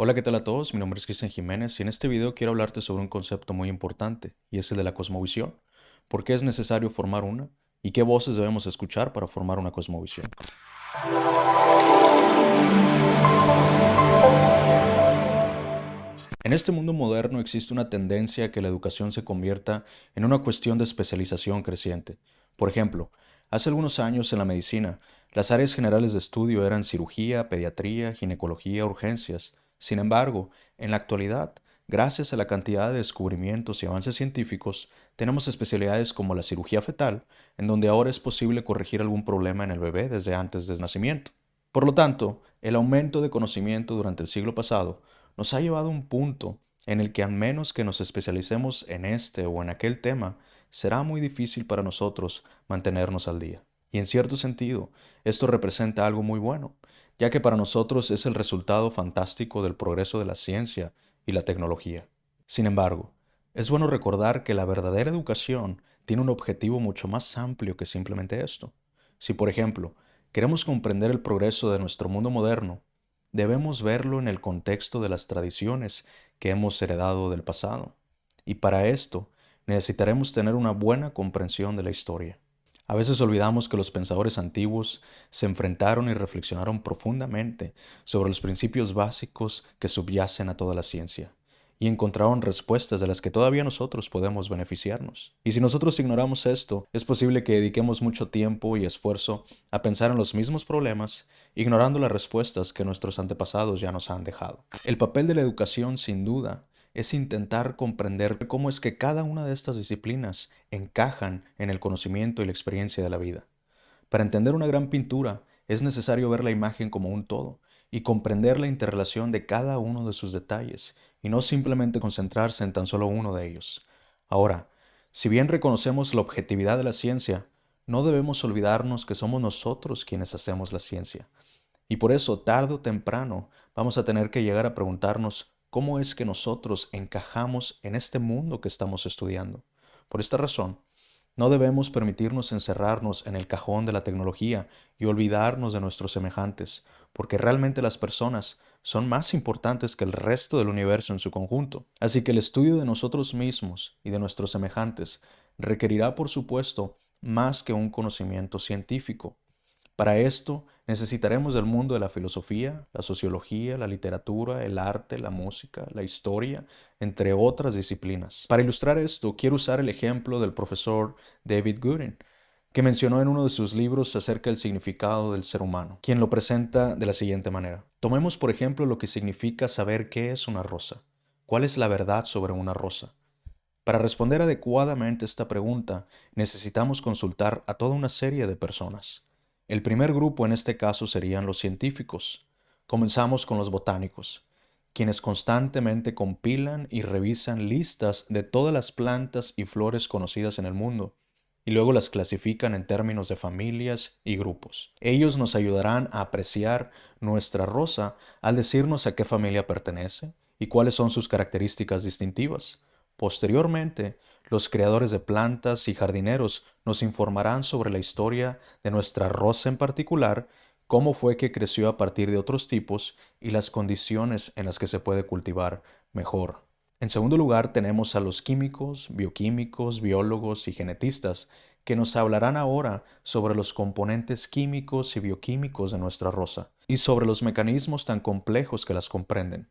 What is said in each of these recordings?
Hola, ¿qué tal a todos? Mi nombre es Cristian Jiménez y en este video quiero hablarte sobre un concepto muy importante y es el de la cosmovisión. ¿Por qué es necesario formar una? ¿Y qué voces debemos escuchar para formar una cosmovisión? En este mundo moderno existe una tendencia a que la educación se convierta en una cuestión de especialización creciente. Por ejemplo, hace algunos años en la medicina, las áreas generales de estudio eran cirugía, pediatría, ginecología, urgencias. Sin embargo, en la actualidad, gracias a la cantidad de descubrimientos y avances científicos, tenemos especialidades como la cirugía fetal, en donde ahora es posible corregir algún problema en el bebé desde antes del nacimiento. Por lo tanto, el aumento de conocimiento durante el siglo pasado nos ha llevado a un punto en el que, a menos que nos especialicemos en este o en aquel tema, será muy difícil para nosotros mantenernos al día. Y en cierto sentido, esto representa algo muy bueno, ya que para nosotros es el resultado fantástico del progreso de la ciencia y la tecnología. Sin embargo, es bueno recordar que la verdadera educación tiene un objetivo mucho más amplio que simplemente esto. Si, por ejemplo, queremos comprender el progreso de nuestro mundo moderno, debemos verlo en el contexto de las tradiciones que hemos heredado del pasado. Y para esto necesitaremos tener una buena comprensión de la historia. A veces olvidamos que los pensadores antiguos se enfrentaron y reflexionaron profundamente sobre los principios básicos que subyacen a toda la ciencia y encontraron respuestas de las que todavía nosotros podemos beneficiarnos. Y si nosotros ignoramos esto, es posible que dediquemos mucho tiempo y esfuerzo a pensar en los mismos problemas, ignorando las respuestas que nuestros antepasados ya nos han dejado. El papel de la educación, sin duda, es intentar comprender cómo es que cada una de estas disciplinas encajan en el conocimiento y la experiencia de la vida. Para entender una gran pintura, es necesario ver la imagen como un todo y comprender la interrelación de cada uno de sus detalles, y no simplemente concentrarse en tan solo uno de ellos. Ahora, si bien reconocemos la objetividad de la ciencia, no debemos olvidarnos que somos nosotros quienes hacemos la ciencia. Y por eso, tarde o temprano, vamos a tener que llegar a preguntarnos cómo es que nosotros encajamos en este mundo que estamos estudiando. Por esta razón, no debemos permitirnos encerrarnos en el cajón de la tecnología y olvidarnos de nuestros semejantes, porque realmente las personas son más importantes que el resto del universo en su conjunto. Así que el estudio de nosotros mismos y de nuestros semejantes requerirá, por supuesto, más que un conocimiento científico. Para esto necesitaremos del mundo de la filosofía, la sociología, la literatura, el arte, la música, la historia, entre otras disciplinas. Para ilustrar esto, quiero usar el ejemplo del profesor David Gooding, que mencionó en uno de sus libros acerca del significado del ser humano, quien lo presenta de la siguiente manera. Tomemos, por ejemplo, lo que significa saber qué es una rosa. ¿Cuál es la verdad sobre una rosa? Para responder adecuadamente esta pregunta, necesitamos consultar a toda una serie de personas. El primer grupo en este caso serían los científicos. Comenzamos con los botánicos, quienes constantemente compilan y revisan listas de todas las plantas y flores conocidas en el mundo, y luego las clasifican en términos de familias y grupos. Ellos nos ayudarán a apreciar nuestra rosa al decirnos a qué familia pertenece y cuáles son sus características distintivas. Posteriormente, los creadores de plantas y jardineros nos informarán sobre la historia de nuestra rosa en particular, cómo fue que creció a partir de otros tipos y las condiciones en las que se puede cultivar mejor. En segundo lugar, tenemos a los químicos, bioquímicos, biólogos y genetistas, que nos hablarán ahora sobre los componentes químicos y bioquímicos de nuestra rosa y sobre los mecanismos tan complejos que las comprenden.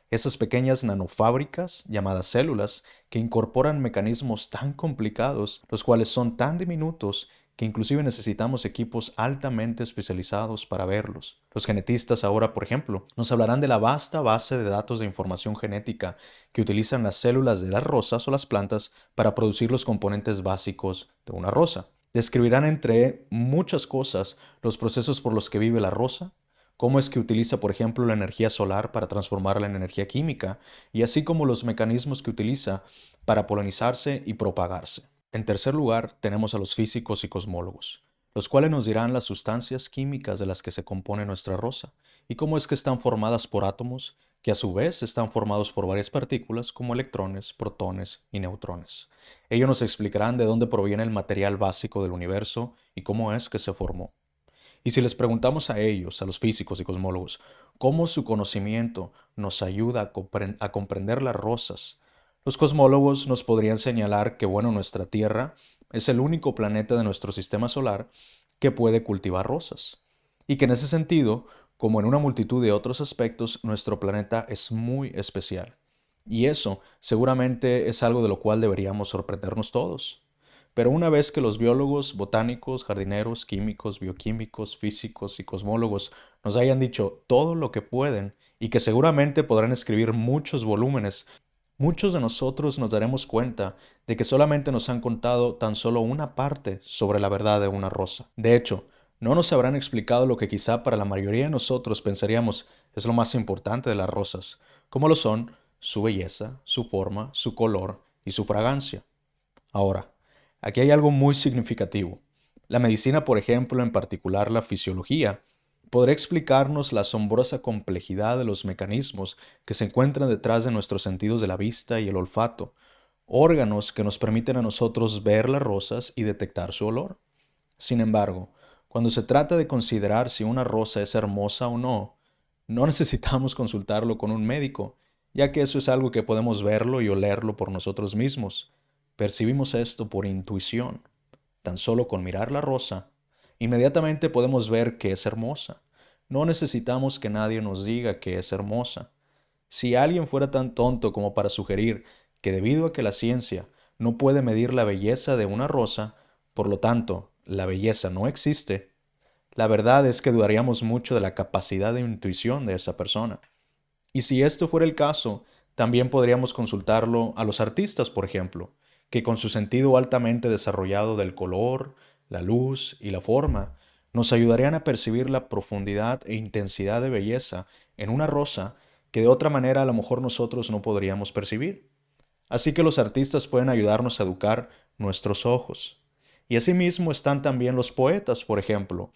Esas pequeñas nanofábricas, llamadas células, que incorporan mecanismos tan complicados, los cuales son tan diminutos que inclusive necesitamos equipos altamente especializados para verlos. Los genetistas ahora, por ejemplo, nos hablarán de la vasta base de datos de información genética que utilizan las células de las rosas o las plantas para producir los componentes básicos de una rosa. Describirán, entre muchas cosas, los procesos por los que vive la rosa, cómo es que utiliza, por ejemplo, la energía solar para transformarla en energía química, y así como los mecanismos que utiliza para polinizarse y propagarse. En tercer lugar, tenemos a los físicos y cosmólogos, los cuales nos dirán las sustancias químicas de las que se compone nuestra rosa, y cómo es que están formadas por átomos, que a su vez están formados por varias partículas como electrones, protones y neutrones. Ellos nos explicarán de dónde proviene el material básico del universo y cómo es que se formó. Y si les preguntamos a ellos, a los físicos y cosmólogos, cómo su conocimiento nos ayuda a comprender las rosas, los cosmólogos nos podrían señalar que, bueno, nuestra Tierra es el único planeta de nuestro sistema solar que puede cultivar rosas. Y que en ese sentido, como en una multitud de otros aspectos, nuestro planeta es muy especial. Y eso seguramente es algo de lo cual deberíamos sorprendernos todos. Pero una vez que los biólogos, botánicos, jardineros, químicos, bioquímicos, físicos y cosmólogos nos hayan dicho todo lo que pueden y que seguramente podrán escribir muchos volúmenes, muchos de nosotros nos daremos cuenta de que solamente nos han contado tan solo una parte sobre la verdad de una rosa. De hecho, no nos habrán explicado lo que quizá para la mayoría de nosotros pensaríamos es lo más importante de las rosas, como lo son su belleza, su forma, su color y su fragancia. Ahora, aquí hay algo muy significativo. La medicina, por ejemplo, en particular la fisiología, podrá explicarnos la asombrosa complejidad de los mecanismos que se encuentran detrás de nuestros sentidos de la vista y el olfato, órganos que nos permiten a nosotros ver las rosas y detectar su olor. Sin embargo, cuando se trata de considerar si una rosa es hermosa o no, no necesitamos consultarlo con un médico, ya que eso es algo que podemos verlo y olerlo por nosotros mismos. Percibimos esto por intuición. Tan solo con mirar la rosa, inmediatamente podemos ver que es hermosa. No necesitamos que nadie nos diga que es hermosa. Si alguien fuera tan tonto como para sugerir que debido a que la ciencia no puede medir la belleza de una rosa, por lo tanto, la belleza no existe, la verdad es que dudaríamos mucho de la capacidad de intuición de esa persona. Y si esto fuera el caso, también podríamos consultarlo a los artistas, por ejemplo, que con su sentido altamente desarrollado del color, la luz y la forma, nos ayudarían a percibir la profundidad e intensidad de belleza en una rosa que de otra manera a lo mejor nosotros no podríamos percibir. Así que los artistas pueden ayudarnos a educar nuestros ojos. Y asimismo están también los poetas, por ejemplo.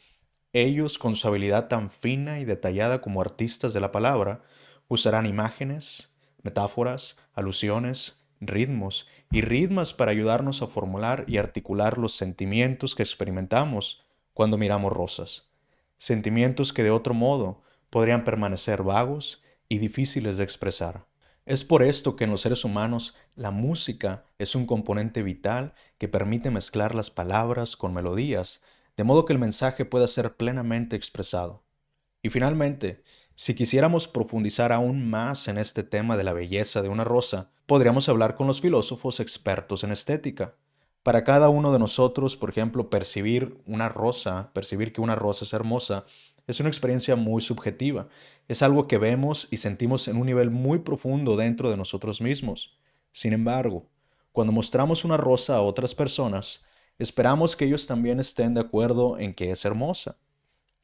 Ellos, con su habilidad tan fina y detallada como artistas de la palabra, usarán imágenes, metáforas, alusiones, ritmos y ritmas para ayudarnos a formular y articular los sentimientos que experimentamos cuando miramos rosas. Sentimientos que de otro modo podrían permanecer vagos y difíciles de expresar. Es por esto que en los seres humanos la música es un componente vital que permite mezclar las palabras con melodías, de modo que el mensaje pueda ser plenamente expresado. Y finalmente, si quisiéramos profundizar aún más en este tema de la belleza de una rosa, podríamos hablar con los filósofos expertos en estética. Para cada uno de nosotros, por ejemplo, percibir que una rosa es hermosa, es una experiencia muy subjetiva. Es algo que vemos y sentimos en un nivel muy profundo dentro de nosotros mismos. Sin embargo, cuando mostramos una rosa a otras personas, esperamos que ellos también estén de acuerdo en que es hermosa.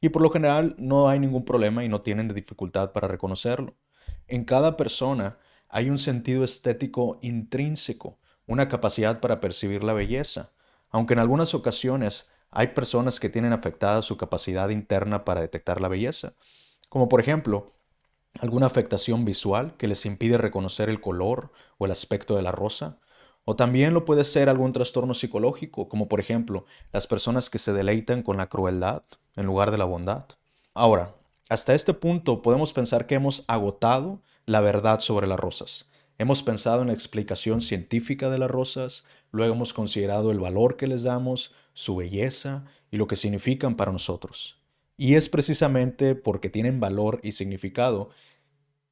Y por lo general no hay ningún problema y no tienen dificultad para reconocerlo. En cada persona hay un sentido estético intrínseco, una capacidad para percibir la belleza, aunque en algunas ocasiones hay personas que tienen afectada su capacidad interna para detectar la belleza, como por ejemplo alguna afectación visual que les impide reconocer el color o el aspecto de la rosa, o también lo puede ser algún trastorno psicológico, como por ejemplo las personas que se deleitan con la crueldad en lugar de la bondad. Ahora, hasta este punto podemos pensar que hemos agotado la verdad sobre las rosas. Hemos pensado en la explicación científica de las rosas, luego hemos considerado el valor que les damos, su belleza y lo que significan para nosotros. Y es precisamente porque tienen valor y significado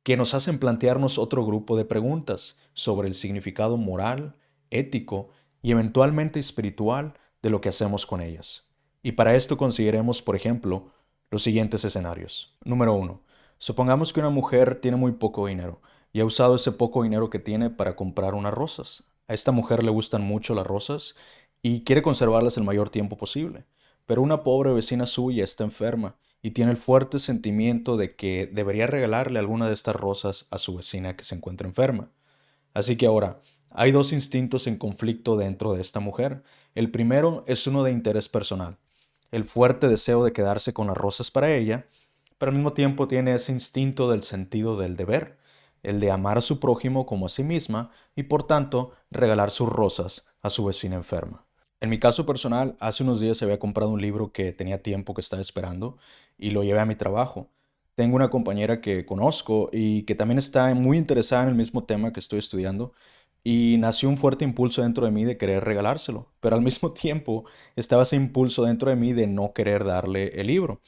que nos hacen plantearnos otro grupo de preguntas sobre el significado moral, ético y eventualmente espiritual de lo que hacemos con ellas. Y para esto consideremos, por ejemplo, los siguientes escenarios. Número uno, supongamos que una mujer tiene muy poco dinero y ha usado ese poco dinero que tiene para comprar unas rosas. A esta mujer le gustan mucho las rosas y quiere conservarlas el mayor tiempo posible. Pero una pobre vecina suya está enferma y tiene el fuerte sentimiento de que debería regalarle alguna de estas rosas a su vecina que se encuentra enferma. Así que ahora, hay dos instintos en conflicto dentro de esta mujer. El primero es uno de interés personal, el fuerte deseo de quedarse con las rosas para ella, pero al mismo tiempo tiene ese instinto del sentido del deber, el de amar a su prójimo como a sí misma y por tanto regalar sus rosas a su vecina enferma. En mi caso personal, hace unos días había comprado un libro que tenía tiempo que estaba esperando y lo llevé a mi trabajo. Tengo una compañera que conozco y que también está muy interesada en el mismo tema que estoy estudiando y nació un fuerte impulso dentro de mí de querer regalárselo, pero al mismo tiempo estaba ese impulso dentro de mí de no querer darle el libro.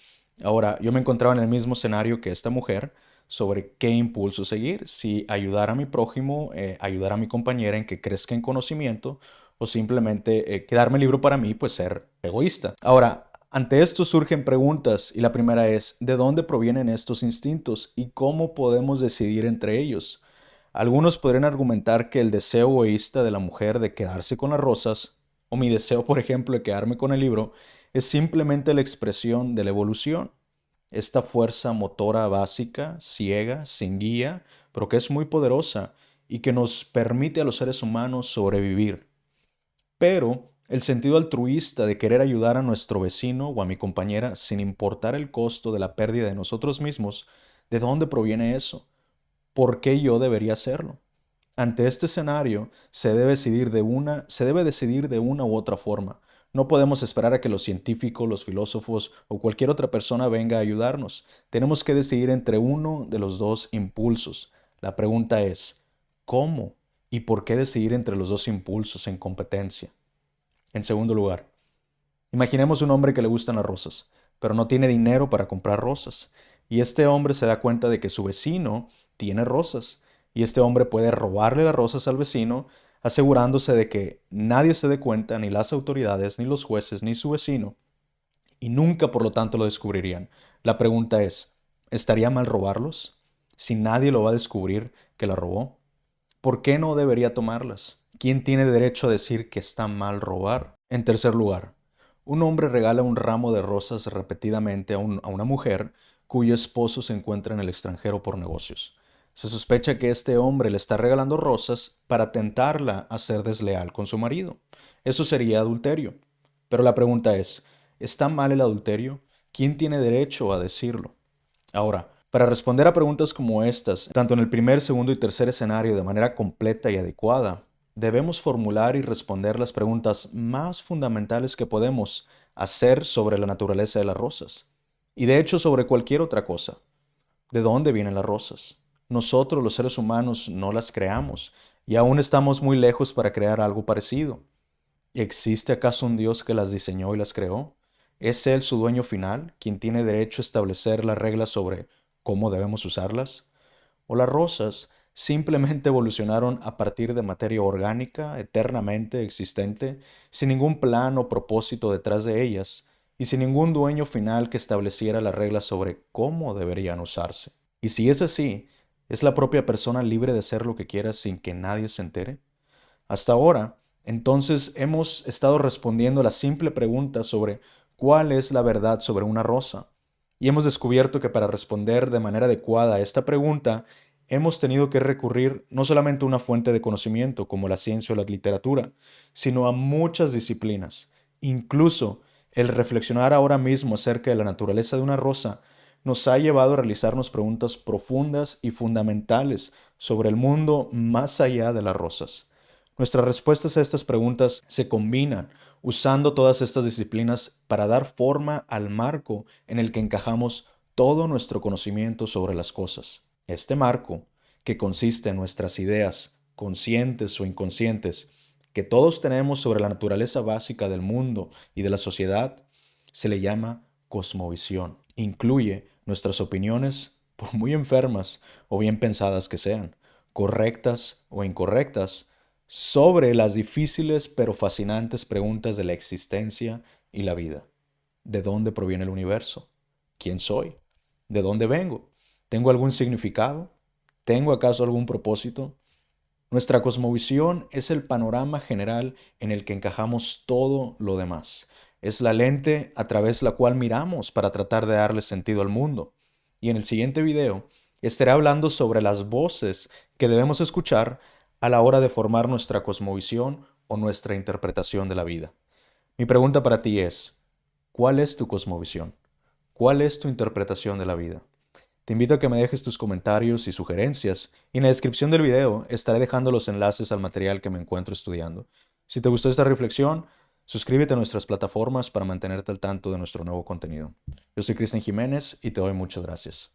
Ahora, yo me encontraba en el mismo escenario que esta mujer sobre qué impulso seguir, si ayudar a mi prójimo, ayudar a mi compañera en que crezca en conocimiento o simplemente quedarme el libro para mí, pues ser egoísta. Ahora, ante esto surgen preguntas y la primera es, ¿de dónde provienen estos instintos y cómo podemos decidir entre ellos? Algunos podrían argumentar que el deseo egoísta de la mujer de quedarse con las rosas, o mi deseo, por ejemplo, de quedarme con el libro, es simplemente la expresión de la evolución. Esta fuerza motora básica, ciega, sin guía, pero que es muy poderosa y que nos permite a los seres humanos sobrevivir. Pero el sentido altruista de querer ayudar a nuestro vecino o a mi compañera sin importar el costo de la pérdida de nosotros mismos, ¿de dónde proviene eso? ¿Por qué yo debería hacerlo? Ante este escenario se debe decidir de una u otra forma. No podemos esperar a que los científicos, los filósofos o cualquier otra persona venga a ayudarnos. Tenemos que decidir entre uno de los dos impulsos. La pregunta es, ¿cómo y por qué decidir entre los dos impulsos en competencia? En segundo lugar, imaginemos un hombre que le gustan las rosas, pero no tiene dinero para comprar rosas. Y este hombre se da cuenta de que su vecino tiene rosas. Y este hombre puede robarle las rosas al vecino, asegurándose de que nadie se dé cuenta, ni las autoridades, ni los jueces, ni su vecino. Y nunca, por lo tanto, lo descubrirían. La pregunta es, ¿estaría mal robarlos? Si nadie lo va a descubrir que la robó, ¿por qué no debería tomarlas? ¿Quién tiene derecho a decir que está mal robar? En tercer lugar, un hombre regala un ramo de rosas repetidamente a una mujer cuyo esposo se encuentra en el extranjero por negocios. Se sospecha que este hombre le está regalando rosas para tentarla a ser desleal con su marido. Eso sería adulterio. Pero la pregunta es, ¿está mal el adulterio? ¿Quién tiene derecho a decirlo? Ahora, para responder a preguntas como estas, tanto en el primer, segundo y tercer escenario de manera completa y adecuada, debemos formular y responder las preguntas más fundamentales que podemos hacer sobre la naturaleza de las rosas. Y de hecho sobre cualquier otra cosa. ¿De dónde vienen las rosas? Nosotros, los seres humanos, no las creamos y aún estamos muy lejos para crear algo parecido. ¿Existe acaso un Dios que las diseñó y las creó? ¿Es Él su dueño final, quien tiene derecho a establecer las reglas sobre cómo debemos usarlas? ¿O las rosas simplemente evolucionaron a partir de materia orgánica, eternamente existente, sin ningún plan o propósito detrás de ellas, y sin ningún dueño final que estableciera las reglas sobre cómo deberían usarse? Y si es así, ¿es la propia persona libre de hacer lo que quiera sin que nadie se entere? Hasta ahora, entonces, hemos estado respondiendo a la simple pregunta sobre cuál es la verdad sobre una rosa. Y hemos descubierto que para responder de manera adecuada a esta pregunta, hemos tenido que recurrir no solamente a una fuente de conocimiento como la ciencia o la literatura, sino a muchas disciplinas. Incluso el reflexionar ahora mismo acerca de la naturaleza de una rosa nos ha llevado a realizarnos preguntas profundas y fundamentales sobre el mundo más allá de las rosas. Nuestras respuestas a estas preguntas se combinan usando todas estas disciplinas para dar forma al marco en el que encajamos todo nuestro conocimiento sobre las cosas. Este marco, que consiste en nuestras ideas, conscientes o inconscientes, que todos tenemos sobre la naturaleza básica del mundo y de la sociedad, se le llama cosmovisión. Incluye nuestras opiniones, por muy enfermas o bien pensadas que sean, correctas o incorrectas, sobre las difíciles pero fascinantes preguntas de la existencia y la vida. ¿De dónde proviene el universo? ¿Quién soy? ¿De dónde vengo? ¿Tengo algún significado? ¿Tengo acaso algún propósito? Nuestra cosmovisión es el panorama general en el que encajamos todo lo demás. Es la lente a través de la cual miramos para tratar de darle sentido al mundo. Y en el siguiente video estaré hablando sobre las voces que debemos escuchar a la hora de formar nuestra cosmovisión o nuestra interpretación de la vida. Mi pregunta para ti es, ¿cuál es tu cosmovisión? ¿Cuál es tu interpretación de la vida? Te invito a que me dejes tus comentarios y sugerencias y en la descripción del video estaré dejando los enlaces al material que me encuentro estudiando. Si te gustó esta reflexión, Suscríbete a nuestras plataformas para mantenerte al tanto de nuestro nuevo contenido. Yo soy Cristian Jiménez y te doy muchas gracias.